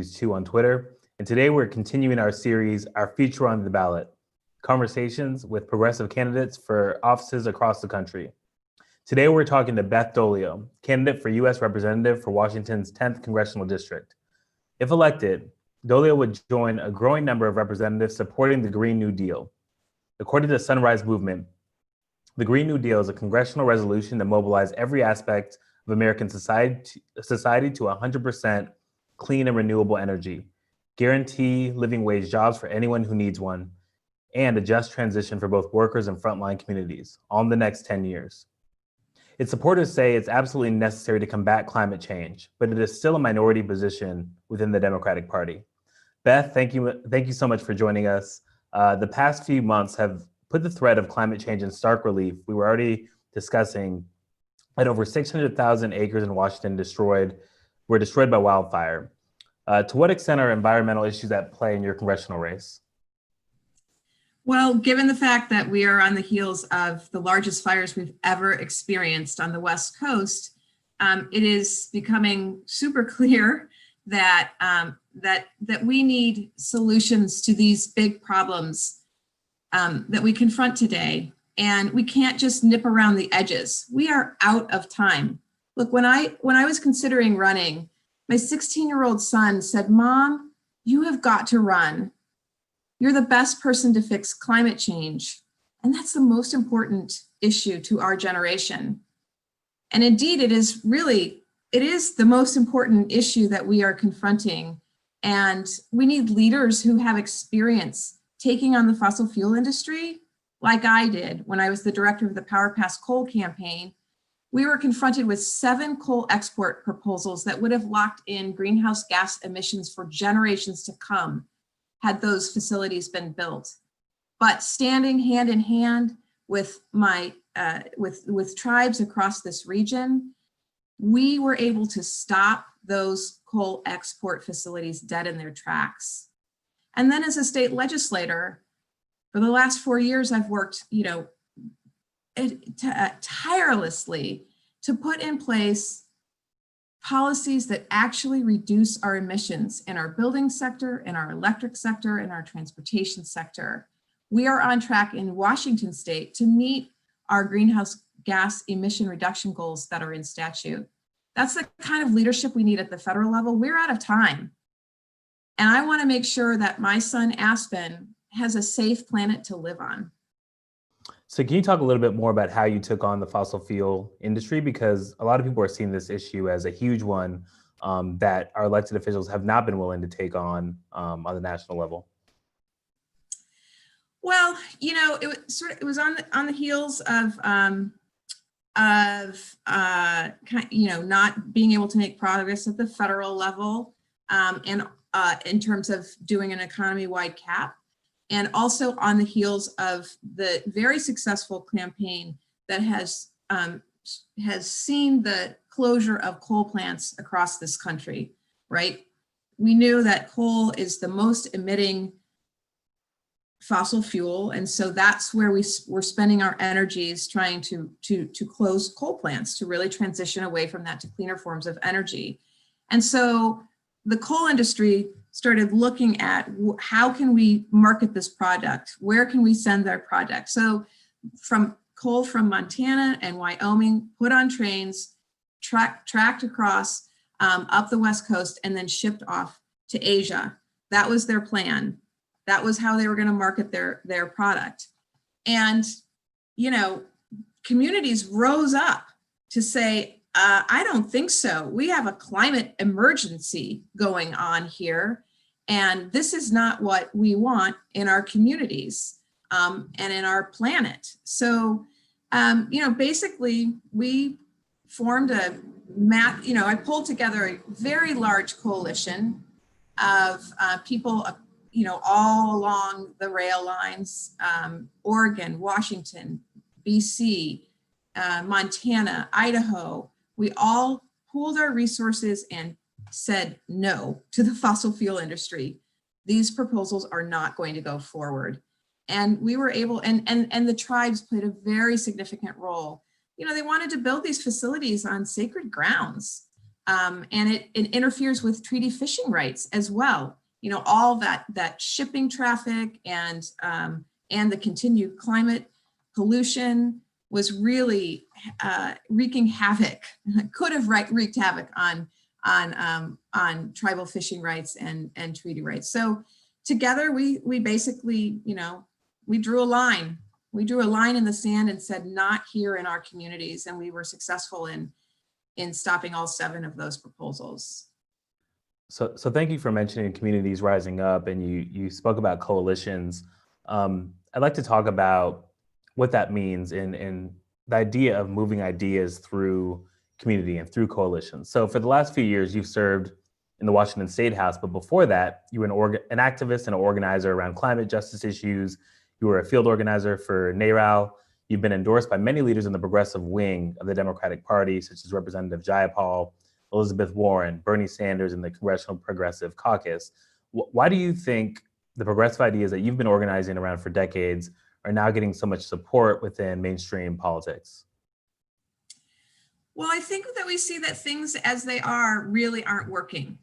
2 on Twitter. And today we're continuing our series, Our Future on the Ballot, conversations with progressive candidates for offices across the country. Today we're talking to Beth Doglio, candidate for U.S. Representative for Washington's 10th Congressional District. If elected, Doglio would join a growing number of representatives supporting the Green New Deal. According to the Sunrise Movement, the Green New Deal is a congressional resolution to mobilize every aspect of American society to 100% clean and renewable energy, guarantee living wage jobs for anyone who needs one, and a just transition for both workers and frontline communities, all in the next 10 years. Its supporters say it's absolutely necessary to combat climate change, but it is still a minority position within the Democratic Party. Beth, thank you so much for joining us. The past few months have put the threat of climate change in stark relief. We were already discussing that over 600,000 acres in Washington were destroyed by wildfire. To what extent are environmental issues at play in your congressional race? Well, given the fact that we are on the heels of the largest fires we've ever experienced on the West Coast, it is becoming super clear that that we need solutions to these big problems that we confront today. And we can't just nip around the edges. We are out of time. Look, when I was considering running, my 16-year-old son said, "Mom, you have got to run. You're the best person to fix climate change." And that's the most important issue to our generation. And indeed, it is the most important issue that we are confronting. And we need leaders who have experience taking on the fossil fuel industry, like I did when I was the director of the Power Pass Coal campaign. We were confronted with 7 coal export proposals that would have locked in greenhouse gas emissions for generations to come had those facilities been built. But standing hand in hand with with tribes across this region, we were able to stop those coal export facilities dead in their tracks. And then as a state legislator, for the last 4 years, I've worked, tirelessly to put in place policies that actually reduce our emissions in our building sector, in our electric sector, in our transportation sector. We are on track in Washington state to meet our greenhouse gas emission reduction goals that are in statute. That's the kind of leadership we need at the federal level. We're out of time. And I want to make sure that my son, Aspen, has a safe planet to live on. So can you talk a little bit more about how you took on the fossil fuel industry? Because a lot of people are seeing this issue as a huge one that our elected officials have not been willing to take on the national level. Well, it was on the heels of not being able to make progress at the federal level and in terms of doing an economy-wide cap. And also on the heels of the very successful campaign that has seen the closure of coal plants across this country, right? We knew that coal is the most emitting fossil fuel, and so that's where we're spending our energies trying to close coal plants, to really transition away from that to cleaner forms of energy. And so the coal industry started looking at how can we market this product? Where can we send our product? So from coal from Montana and Wyoming, put on trains, tracked across up the West Coast, and then shipped off to Asia. That was their plan. That was how they were going to market their product. And, communities rose up to say, I don't think so. We have a climate emergency going on here. And this is not what we want in our communities and in our planet. So, basically we formed I pulled together a very large coalition of people, all along the rail lines, Oregon, Washington, BC, Montana, Idaho. We all pooled our resources and said no to the fossil fuel industry. These proposals are not going to go forward. And we were able, and the tribes played a very significant role. They wanted to build these facilities on sacred grounds. And it interferes with treaty fishing rights as well. You know, all that shipping traffic and the continued climate pollution was really wreaking havoc. Could have wreaked havoc on tribal fishing rights and treaty rights. So together we basically, you know, we drew a line. We drew a line in the sand and said, not here in our communities. And we were successful in stopping all 7 of those proposals. So thank you for mentioning communities rising up, and you spoke about coalitions. I'd like to talk about what that means in the idea of moving ideas through community and through coalitions. So for the last few years, you've served in the Washington State House, but before that, you were an activist and an organizer around climate justice issues. You were a field organizer for NARAL. You've been endorsed by many leaders in the progressive wing of the Democratic Party, such as Representative Jayapal, Elizabeth Warren, Bernie Sanders, and the Congressional Progressive Caucus. Why do you think the progressive ideas that you've been organizing around for decades are now getting so much support within mainstream politics? Well, I think that we see that things as they are really aren't working.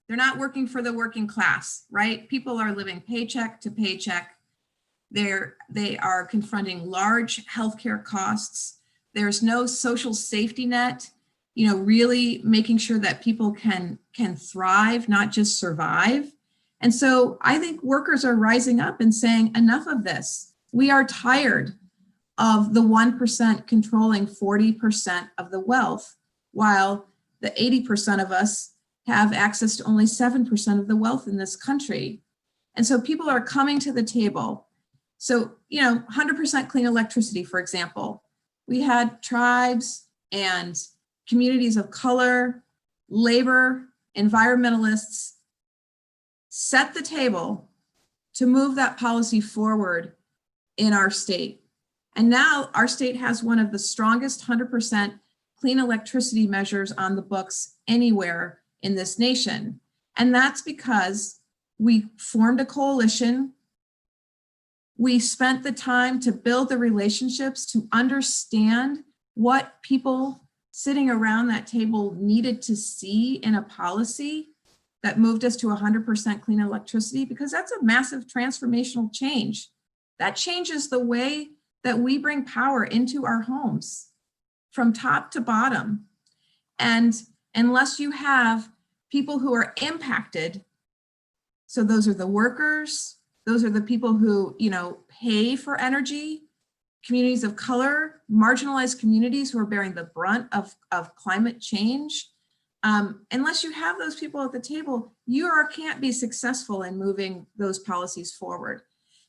They're not working for the working class, right? People are living paycheck to paycheck. They are confronting large healthcare costs. There's no social safety net, you know, really making sure that people can thrive, not just survive. And so I think workers are rising up and saying, enough of this. We are tired of the 1% controlling 40% of the wealth, while the 80% of us have access to only 7% of the wealth in this country. And so people are coming to the table. So, you know, 100% clean electricity, for example. We had tribes and communities of color, labor, environmentalists set the table to move that policy forward in our state. And now our state has one of the strongest 100% clean electricity measures on the books anywhere in this nation. And that's because we formed a coalition. We spent the time to build the relationships, to understand what people sitting around that table needed to see in a policy that moved us to 100% clean electricity, because that's a massive transformational change. That changes the way that we bring power into our homes from top to bottom. And unless you have people who are impacted, so those are the workers, those are the people who, you know, pay for energy, communities of color, marginalized communities who are bearing the brunt of climate change. Unless you have those people at the table, you can't be successful in moving those policies forward.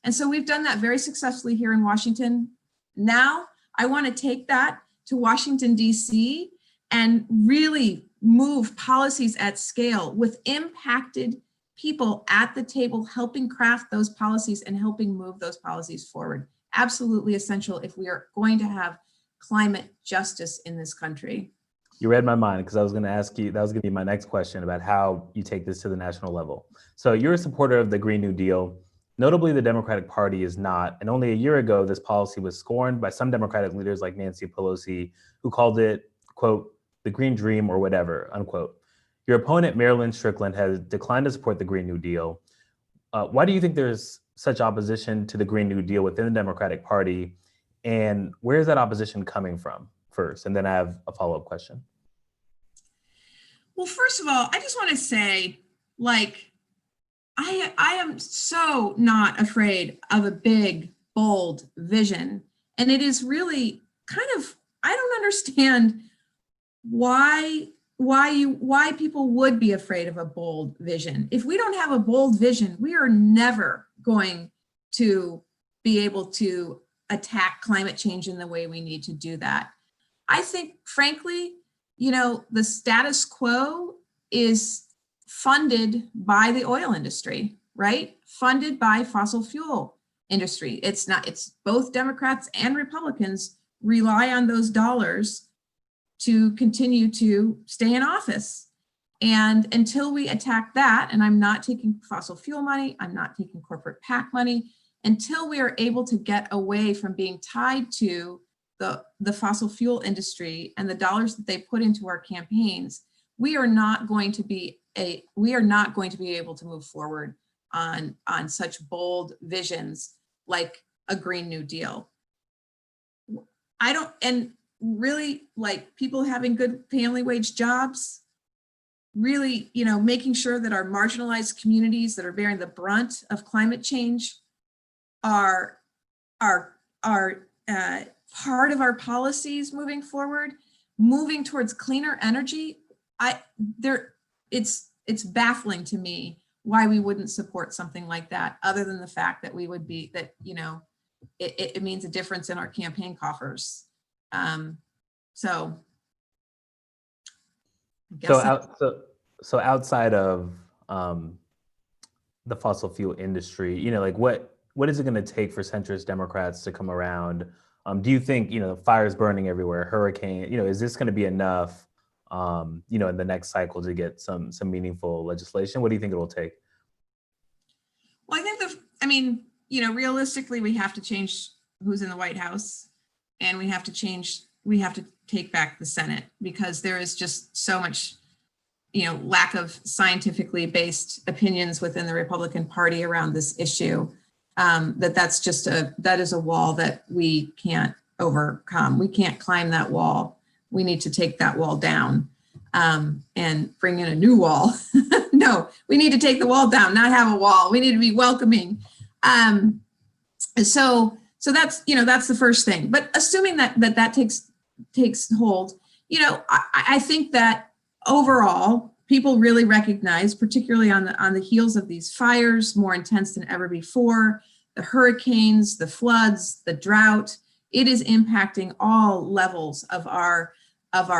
And so we've done that very successfully here in Washington. Now I want to take that to Washington, D.C. and really move policies at scale with impacted people at the table, helping craft those policies and helping move those policies forward. Absolutely essential if we are going to have climate justice in this country. You read my mind, because I was going to ask you, that was going to be my next question about how you take this to the national level. So you're a supporter of the Green New Deal. Notably, the Democratic Party is not. And only a year ago, this policy was scorned by some Democratic leaders like Nancy Pelosi, who called it, quote, the Green Dream or whatever, unquote. Your opponent, Marilyn Strickland, has declined to support the Green New Deal. Why do you think there's such opposition to the Green New Deal within the Democratic Party? And where is that opposition coming from first? And then I have a follow-up question. Well, first of all, I just want to say, like, I am so not afraid of a big, bold vision. And it is really kind of, I don't understand why people would be afraid of a bold vision. If we don't have a bold vision, we are never going to be able to attack climate change in the way we need to do that. I think, frankly, you know, the status quo is funded by the oil industry, right? Funded by fossil fuel industry. It's both Democrats and Republicans rely on those dollars to continue to stay in office. And until we attack that, and I'm not taking fossil fuel money, I'm not taking corporate PAC money, until we are able to get away from being tied to the fossil fuel industry and the dollars that they put into our campaigns, we are not going to be able to move forward on such bold visions like a Green New Deal. And really, like, people having good family wage jobs, really, making sure that our marginalized communities that are bearing the brunt of climate change are part of our policies moving forward, moving towards cleaner energy. It's baffling to me why we wouldn't support something like that, other than the fact that it means a difference in our campaign coffers. So I guess so outside of the fossil fuel industry, like what is it going to take for centrist Democrats to come around? Do you think, fires burning everywhere, hurricane, is this going to be enough, in the next cycle to get some meaningful legislation? What do you think it will take? Well, I think realistically, we have to change who's in the White House, and we have to take back the Senate, because there is just so much, lack of scientifically based opinions within the Republican Party around this issue. That is a wall that we can't overcome. We can't climb that wall. We need to take that wall down, and bring in a new wall. No, we need to take the wall down, not have a wall. We need to be welcoming. So that's, that's the first thing. But assuming that takes hold, I think that overall, people really recognize, particularly on the heels of these fires, more intense than ever before, the hurricanes, the floods, the drought, it is impacting all levels of our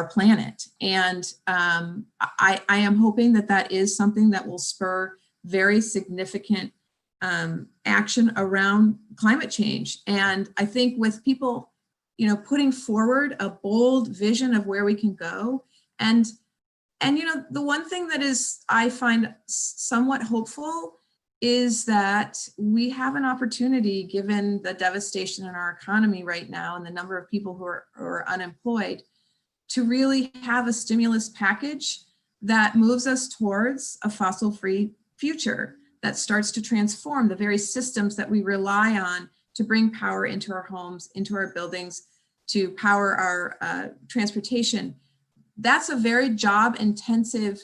planet. And I am hoping that is something that will spur very significant action around climate change. And I think with people, putting forward a bold vision of where we can go, and the one thing that I find somewhat hopeful is that we have an opportunity, given the devastation in our economy right now and the number of people who are unemployed, to really have a stimulus package that moves us towards a fossil-free future, that starts to transform the very systems that we rely on to bring power into our homes, into our buildings, to power our transportation. That's a very job-intensive.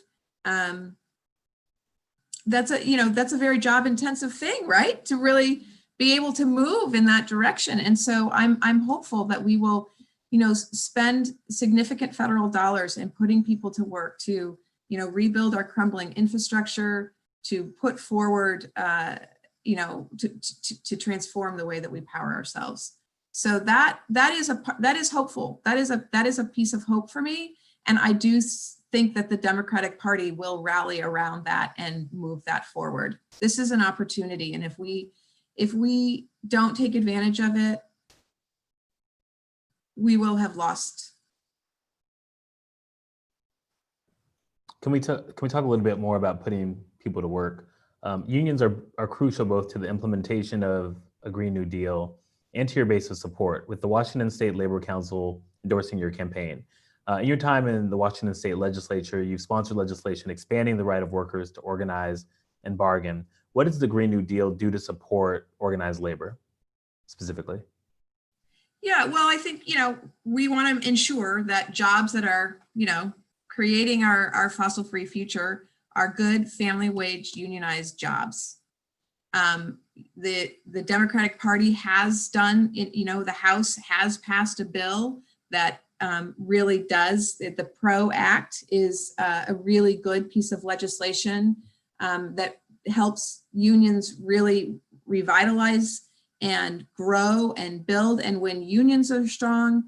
That's a very job-intensive thing, right? To really be able to move in that direction. And so I'm hopeful that we will, spend significant federal dollars in putting people to work to, rebuild our crumbling infrastructure, to put forward, to transform the way that we power ourselves. So that is hopeful. That is a piece of hope for me. And I do think that the Democratic Party will rally around that and move that forward. This is an opportunity. And if we don't take advantage of it, we will have lost. Can we talk a little bit more about putting people to work? Unions are crucial both to the implementation of a Green New Deal and to your base of support, with the Washington State Labor Council endorsing your campaign. In your time in the Washington State Legislature, you've sponsored legislation expanding the right of workers to organize and bargain. What does the Green New Deal do to support organized labor specifically? Yeah, well, I think, we want to ensure that jobs that are, creating our fossil-free future are good family wage unionized jobs. The Democratic Party has done, the House has passed a bill that really does. The PRO Act is a really good piece of legislation that helps unions really revitalize and grow and build. And when unions are strong,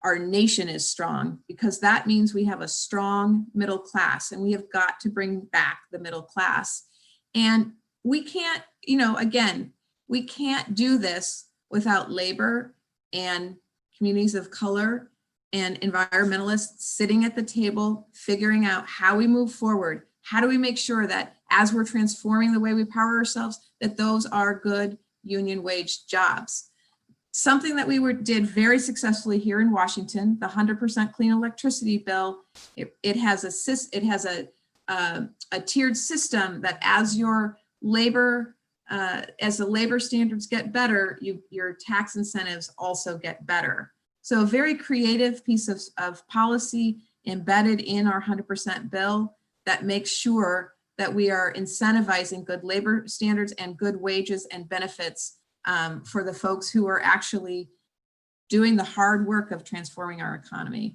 our nation is strong, because that means we have a strong middle class, and we have got to bring back the middle class. And we can't, again, we can't do this without labor and communities of color and environmentalists sitting at the table, figuring out how we move forward. How do we make sure that as we're transforming the way we power ourselves, that those are good union wage jobs? Something that did very successfully here in Washington, the 100% clean electricity bill. It has a tiered system that as your labor, as the labor standards get better, your tax incentives also get better. So a very creative piece of policy embedded in our 100% bill that makes sure that we are incentivizing good labor standards and good wages and benefits for the folks who are actually doing the hard work of transforming our economy.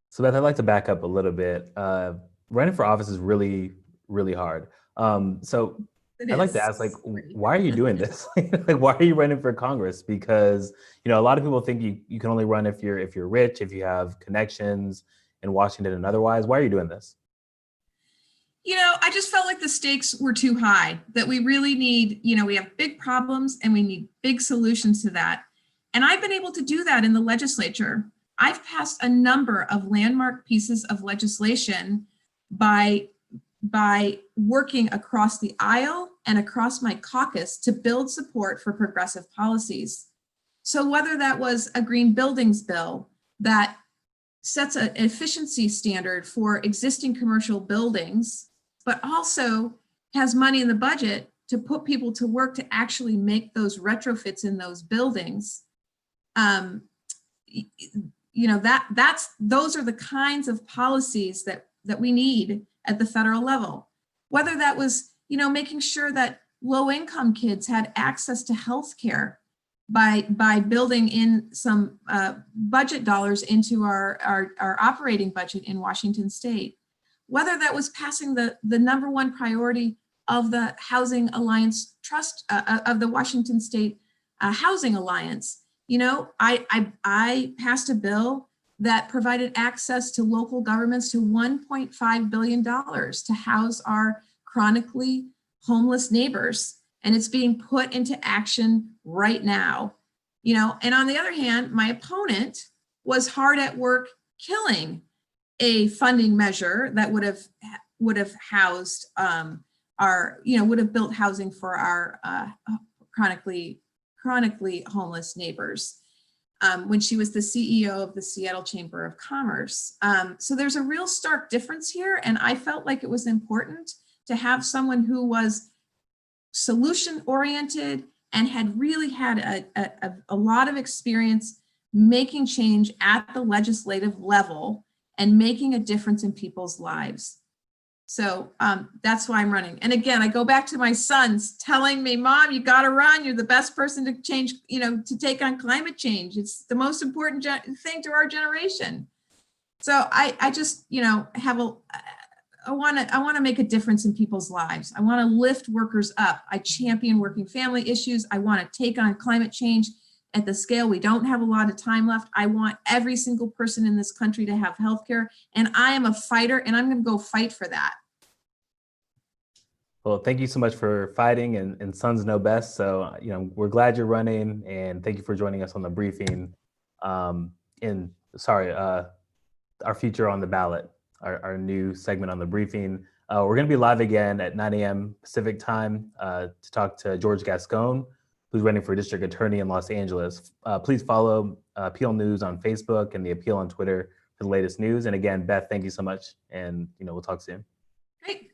So Beth, I'd like to back up a little bit. Running for office is really, really hard. So I'd like to ask, like, why are you doing this? Like, why are you running for Congress? Because, you know, a lot of people think you can only run if you're rich, if you have connections in Washington and otherwise. Why are you doing this? You know, I just felt like the stakes were too high, that we really need, you know, we have big problems and we need big solutions to that. And I've been able to do that in the legislature. I've passed a number of landmark pieces of legislation by working across the aisle and across my caucus to build support for progressive policies. So whether that was a green buildings bill that sets an efficiency standard for existing commercial buildings, but also has money in the budget to put people to work to actually make those retrofits in those buildings. You know, those are the kinds of policies that we need at the federal level. Whether that was, you know, making sure that low-income kids had access to health care by building in some budget dollars into our operating budget in Washington State. Whether that was passing the number one priority of the Housing Alliance Trust of the Washington State Housing Alliance. You know, I passed a bill that provided access to local governments to $1.5 billion to house our chronically homeless neighbors. And it's being put into action right now. You know, and on the other hand, my opponent was hard at work killing a funding measure that would have housed would have built housing for our chronically homeless neighbors when she was the CEO of the Seattle Chamber of Commerce. So there's a real stark difference here. And I felt like it was important to have someone who was solution oriented and had really had a lot of experience making change at the legislative level and making a difference in people's lives. So that's why I'm running. And again, I go back to my sons telling me, Mom, you got to run. You're the best person to change, you know, to take on climate change. It's the most important thing to our generation. So I just, you know, I want to make a difference in people's lives. I want to lift workers up. I champion working family issues. I want to take on climate change at the scale. We don't have a lot of time left. I want every single person in this country to have healthcare, and I am a fighter, and I'm going to go fight for that. Well, thank you so much for fighting, and sons know best. So, you know, we're glad you're running, and thank you for joining us on the briefing. Our feature on the ballot, our new segment on the briefing. We're going to be live again at 9 a.m. Pacific time to talk to George Gascon, who's running for district attorney in Los Angeles. Please follow Appeal News on Facebook and the Appeal on Twitter for the latest news. And again, Beth, thank you so much. And, you know, we'll talk soon. Great.